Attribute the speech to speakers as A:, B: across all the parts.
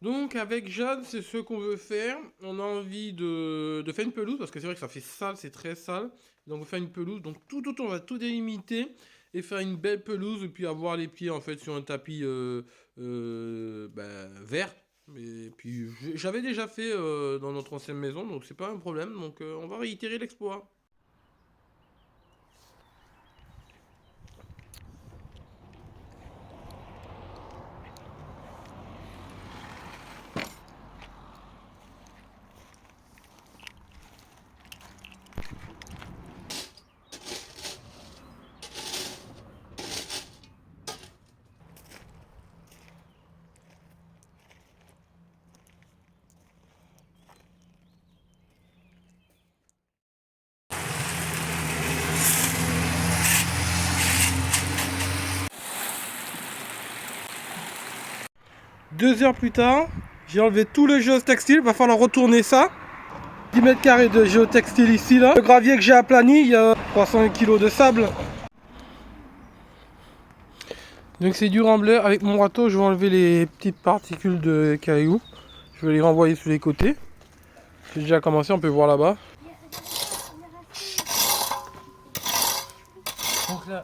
A: Donc avec Jade, c'est ce qu'on veut faire. On a envie de faire une pelouse, parce que c'est vrai que ça fait sale, c'est très sale. Donc on va faire une pelouse, donc tout autour, on va tout délimiter et faire une belle pelouse, et puis avoir les pieds en fait sur un tapis vert. Et puis j'avais déjà fait dans notre ancienne maison, donc c'est pas un problème. Donc on va réitérer l'exploit. Deux heures plus tard, j'ai enlevé tout le géotextile, va falloir retourner ça. 10 mètres carrés de géotextile ici là. Le gravier que j'ai aplani, il y a 300 kg de sable. Donc c'est du remblai. Avec mon râteau, je vais enlever les petites particules de cailloux. Je vais les renvoyer sur les côtés. J'ai déjà commencé, on peut voir là-bas. Donc là,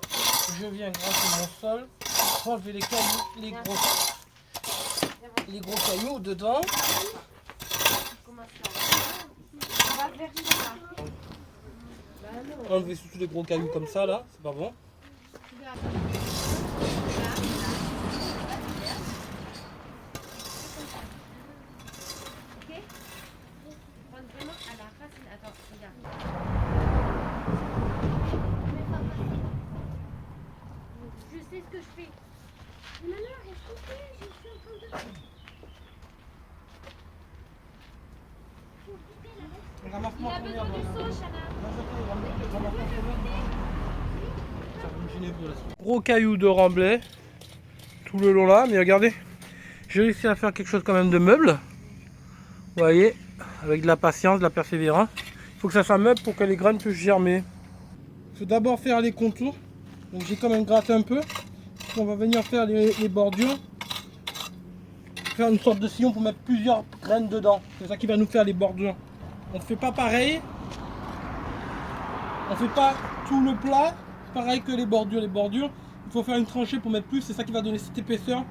A: je viens gratter mon sol pour enlever les cailloux, les gros cailloux dedans. Enlever tous les gros cailloux comme ça là, c'est pas bon.
B: Je sais ce que je fais. Maman, est-ce que je suis en train de...
A: Ramasse-moi combien Gros cailloux de remblai tout le long là, mais regardez, j'ai réussi à faire quelque chose quand même de meuble. Vous voyez, avec de la patience, de la persévérance. Il faut que ça soit meuble pour que les graines puissent germer. Il faut d'abord faire les contours. Donc j'ai quand même gratté un peu. On va venir faire les bordures. Faire une sorte de sillon pour mettre plusieurs graines dedans. C'est ça qui va nous faire les bordures. On ne fait pas pareil. On ne fait pas tout le plat. Pareil que les bordures. Les bordures, il faut faire une tranchée pour mettre plus. C'est ça qui va donner cette épaisseur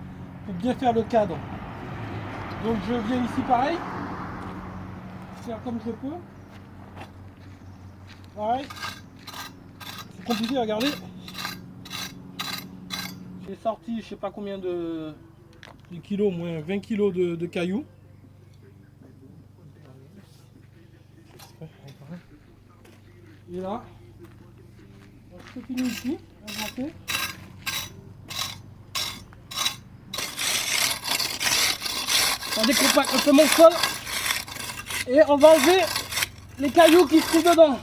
A: pour bien faire le cadre. Donc je viens ici pareil. Faire comme je peux. Pareil. C'est compliqué à regarder. J'ai sorti je sais pas combien de kilos, au moins 20 kilos de cailloux. Et là, je finis ici, à gratter. On décompacte un peu mon sol et on va enlever les cailloux qui se trouvent dedans. En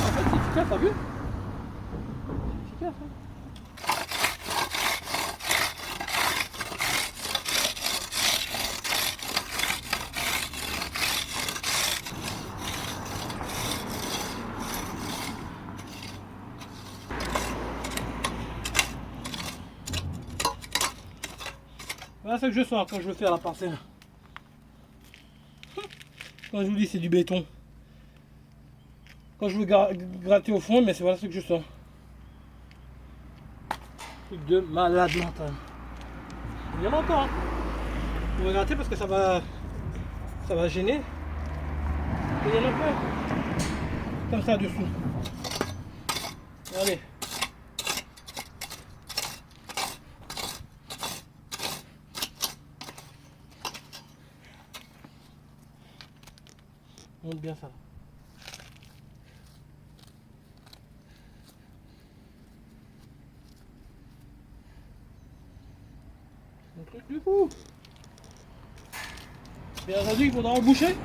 A: fait, c'est efficace, t'as vu? C'est efficace, hein? Voilà ce que je sens quand je veux faire la parcelle. Quand je vous dis c'est du béton. Quand je veux gratter au fond, mais c'est voilà ce que je sens. Truc de malade mental. Il y en a encore. Hein. On va gratter parce que ça va gêner. Et il y en a plein. Comme ça dessous. Allez. Monte bien ça. Un truc du fou. Bien entendu, il faudra emboucher.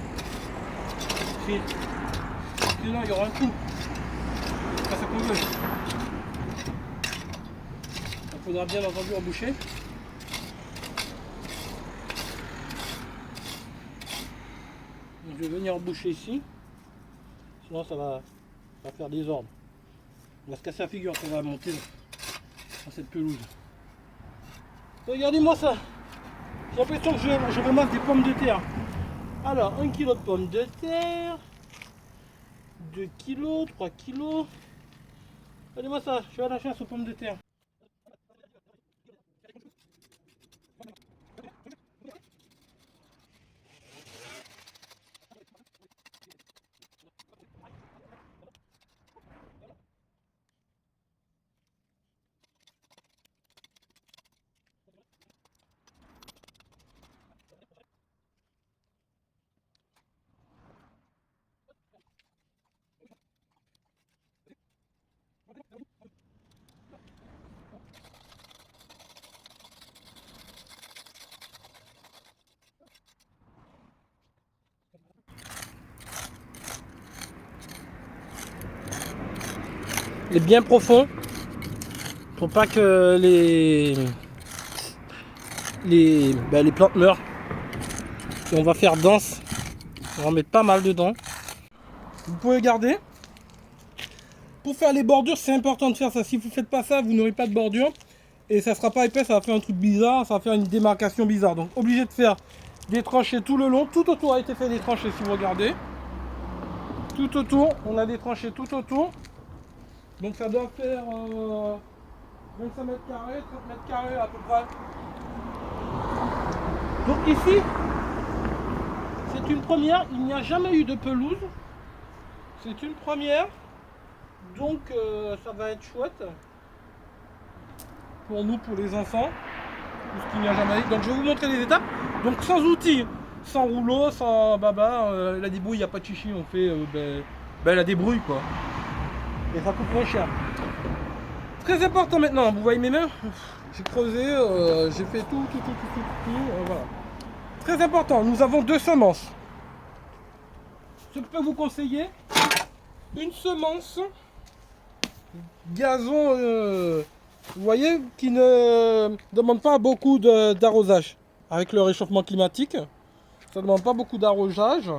A: Sinon, il y aura un trou. C'est pas ça qu'on veut. Il faudra bien entendu emboucher. Donc, je vais venir emboucher ici. Sinon, ça va faire désordre. On va se casser la figure quand on va monter dans cette pelouse. Regardez-moi ça. J'ai l'impression que je ramasse des pommes de terre. Alors, 1 kg de pommes de terre. 2 kg, 3 kg. Regardez-moi ça, je vais à la chasse aux pommes de terre. Il est bien profond pour pas que les plantes meurent. Et on va faire dense. On va en mettre pas mal dedans. Vous pouvez garder. Pour faire les bordures, c'est important de faire ça. Si vous ne faites pas ça, vous n'aurez pas de bordure. Et ça sera pas épais, ça va faire un truc bizarre. Ça va faire une démarcation bizarre. Donc obligé de faire des tranchées tout le long. Tout autour a été fait des tranchées si vous regardez. Tout autour, on a des tranchées tout autour. Donc ça doit faire 25 mètres carrés, 30 mètres carrés à peu près. Donc ici, c'est une première, il n'y a jamais eu de pelouse. C'est une première. Donc ça va être chouette. Pour nous, pour les enfants. Parce qu'il n'y a jamais eu. Donc je vais vous montrer les étapes. Donc sans outils, sans rouleau, sans baba, la débrouille, il n'y a pas de chichi, on fait la débrouille quoi. Et ça coûte moins cher. Très important maintenant, vous voyez mes mains, j'ai creusé, j'ai fait tout, voilà. Très important, nous avons 2 semences. Je peux vous conseiller une semence gazon, vous voyez, qui ne demande pas beaucoup d'arrosage. Avec le réchauffement climatique, ça ne demande pas beaucoup d'arrosage.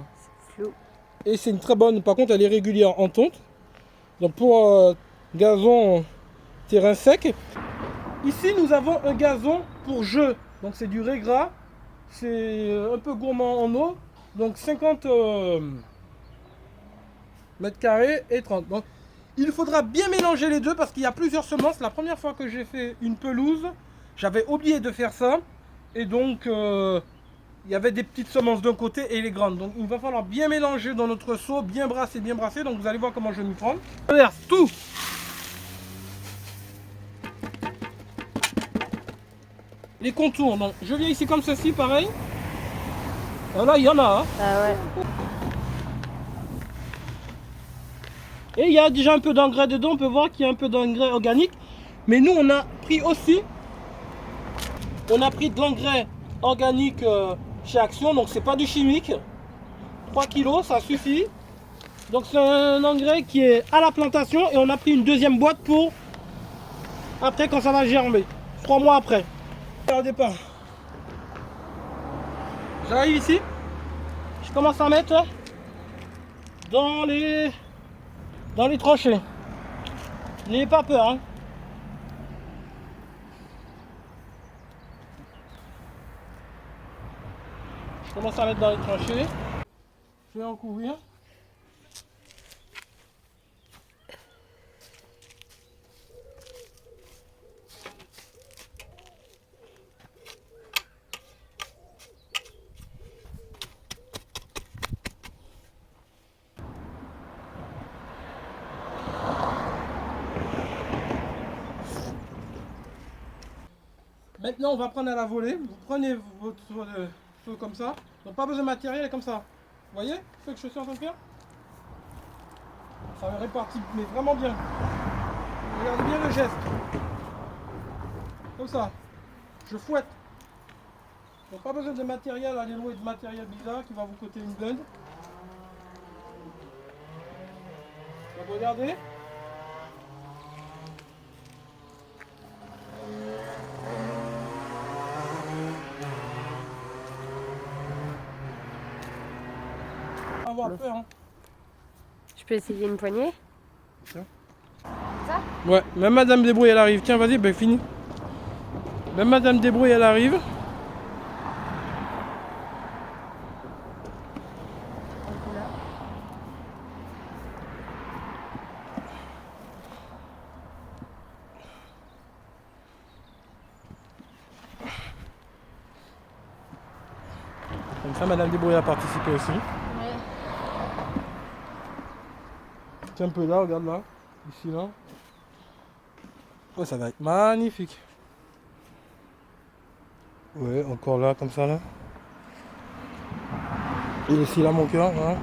A: Et c'est une très bonne, par contre elle est régulière en tonte. Donc pour gazon terrain sec. Ici nous avons un gazon pour jeu. Donc c'est du régras. C'est un peu gourmand en eau. Donc 50 mètres carrés et 30. Donc il faudra bien mélanger les deux parce qu'il y a plusieurs semences. La première fois que j'ai fait une pelouse, j'avais oublié de faire ça. Et donc il y avait des petites semences d'un côté et les grandes. Donc il va falloir bien mélanger dans notre seau, bien brasser. Donc vous allez voir comment je vais m'y prendre. Je verse tout. Les contours. Donc je viens ici comme ceci, pareil. Là il y en a. Hein.
C: Ah ouais.
A: Et il y a déjà un peu d'engrais dedans. On peut voir qu'il y a un peu d'engrais organique. Mais nous on a pris aussi. On a pris de l'engrais organique chez Action. Donc c'est pas du chimique. 3 kilos, ça suffit. Donc c'est un engrais qui est à la plantation et on a pris une deuxième boîte pour après quand ça va germer. 3 mois après. Au départ. J'arrive ici. Je commence à mettre dans les tranchées. N'ayez pas peur. Hein. Je commence à mettre dans les tranchées. Je vais en couvrir. Maintenant, on va prendre à la volée. Vous prenez votre seau comme ça. Donc, pas besoin de matériel, comme ça. Vous voyez ce que je suis en train de faire? Ça répartit, mais vraiment bien. Regardez bien le geste. Comme ça. Je fouette. Donc, pas besoin de matériel, aller louer de matériel bizarre qui va vous coûter une blinde. Donc, regardez. Avoir peur, hein.
C: Je peux essayer une poignée?
A: Tiens.
B: Ça?
A: Ouais, même Madame Débrouille elle arrive. Tiens, vas-y, ben fini. Même Madame Débrouille elle arrive.
B: Un peu là.
A: Comme ça, Madame Débrouille a participé aussi.
B: Ouais.
A: Tiens un peu là, regarde là. Ici, là. Oh, ça va être magnifique. Ouais, encore là, comme ça, là. Et ici, là, mon cœur, là.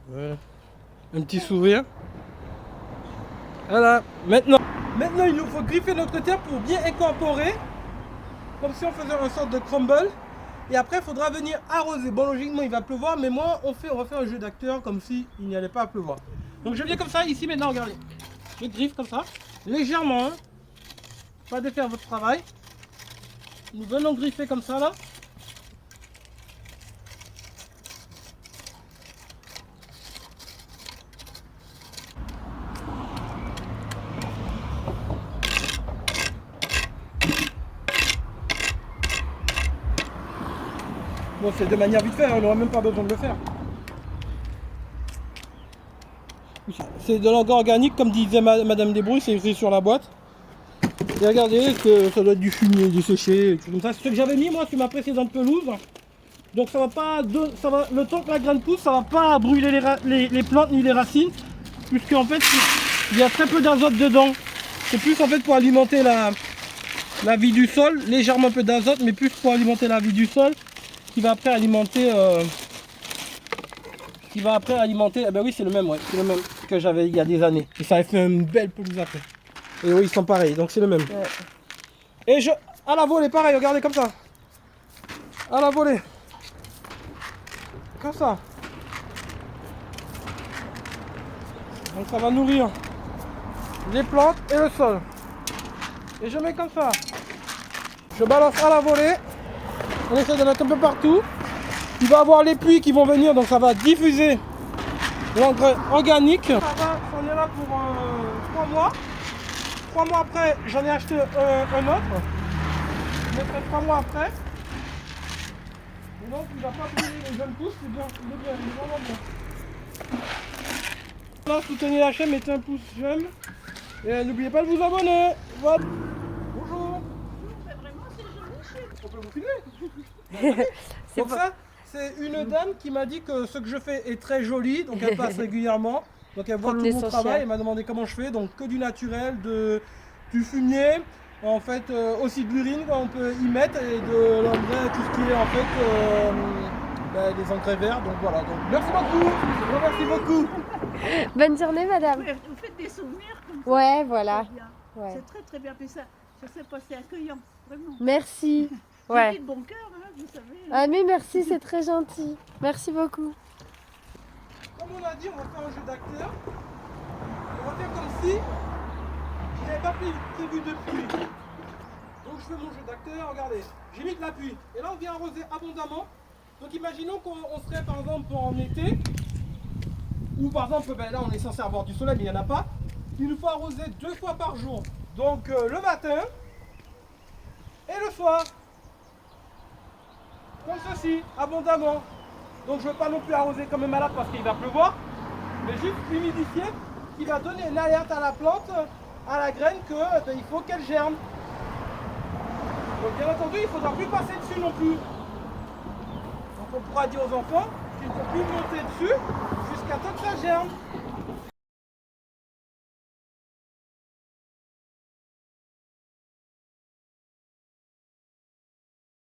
A: Voilà. Un petit sourire. Voilà. Maintenant, il nous faut griffer notre terre pour bien incorporer. Comme si on faisait une sorte de crumble. Et après, il faudra venir arroser. Bon, logiquement, il va pleuvoir, mais moi, on va faire un jeu d'acteur comme si il n'y allait pas à pleuvoir. Donc, je viens comme ça, ici, maintenant, regardez. Je griffe comme ça, légèrement. Hein. Pas défaire votre travail. Nous venons griffer comme ça, là. Bon, c'est de manière vite fait, hein, on n'aura même pas besoin de le faire. C'est de l'engrais organique, comme disait Madame Desbrouilles, c'est écrit sur la boîte. Et regardez, que ça doit être du fumier, du séché, comme ça. C'est ce que j'avais mis moi sur ma précédente pelouse. Donc ça va pas, le temps que la graine pousse, ça va pas brûler les plantes ni les racines, puisque en fait il y a très peu d'azote dedans. C'est plus en fait pour alimenter la vie du sol, légèrement un peu d'azote, mais plus pour alimenter la vie du sol, qui va après alimenter. Eh ben oui, c'est le même, ouais, c'est le même que j'avais il y a des années. Et ça a fait une belle pelouse après. Et oui, ils sont pareils, donc c'est le même.
B: Ouais.
A: Et à la volée, pareil, regardez comme ça. À la volée. Comme ça. Donc ça va nourrir les plantes et le sol. Et je mets comme ça. Je balance à la volée. On essaie de mettre un peu partout. Il va y avoir les pluies qui vont venir, donc ça va diffuser l'engrais organique. Ça va, on est là pour 3 mois. 3 mois après, j'en ai acheté un autre. Je mettrai 3 mois après. Et donc il ne va pas brûler les jeunes pousses, c'est bien, il est vraiment bien. Voilà, soutenez la chaîne, mettez un pouce j'aime. Et n'oubliez pas de vous abonner. Voilà. Bonjour. On peut vous filmer. Donc ça, c'est une dame qui m'a dit que ce que je fais est très joli, donc elle passe régulièrement. Donc elle voit tout mon travail, elle m'a demandé comment je fais, donc que du naturel, du fumier, en fait aussi de l'urine on peut y mettre et de l'engrais, tout ce qui est en fait des engrais verts. Donc voilà, donc merci beaucoup, je vous remercie beaucoup.
B: Bonne journée, madame.
C: Ouais, vous faites des souvenirs comme ça.
B: Ouais, voilà.
C: C'est bien.
B: Ouais.
C: C'est très très bien fait ça. Ça s'est passé accueillant, vraiment.
B: Merci.
C: J'ai
B: Ouais.
C: dit de bon cœur, hein, vous savez.
B: Ah mais merci, c'est très gentil. Merci beaucoup.
A: Comme on a dit, on va faire un jeu d'acteur. On va faire comme si je n'avais pas prévu de pluie. Donc je fais mon jeu d'acteur, regardez, j'ai mis de la pluie. Et là on vient arroser abondamment. Donc imaginons qu'on serait par exemple en été, ou par exemple là on est censé avoir du soleil mais il n'y en a pas. Il nous faut arroser 2 fois par jour. Donc le matin et le soir. Comme ceci, abondamment. Donc je ne veux pas non plus arroser comme un malade parce qu'il va pleuvoir, mais juste humidifier qui va donner une alerte à la plante, à la graine que il faut qu'elle germe. Donc bien entendu, il ne faudra plus passer dessus non plus. Donc on pourra dire aux enfants qu'il ne faut plus monter dessus jusqu'à temps que ça germe.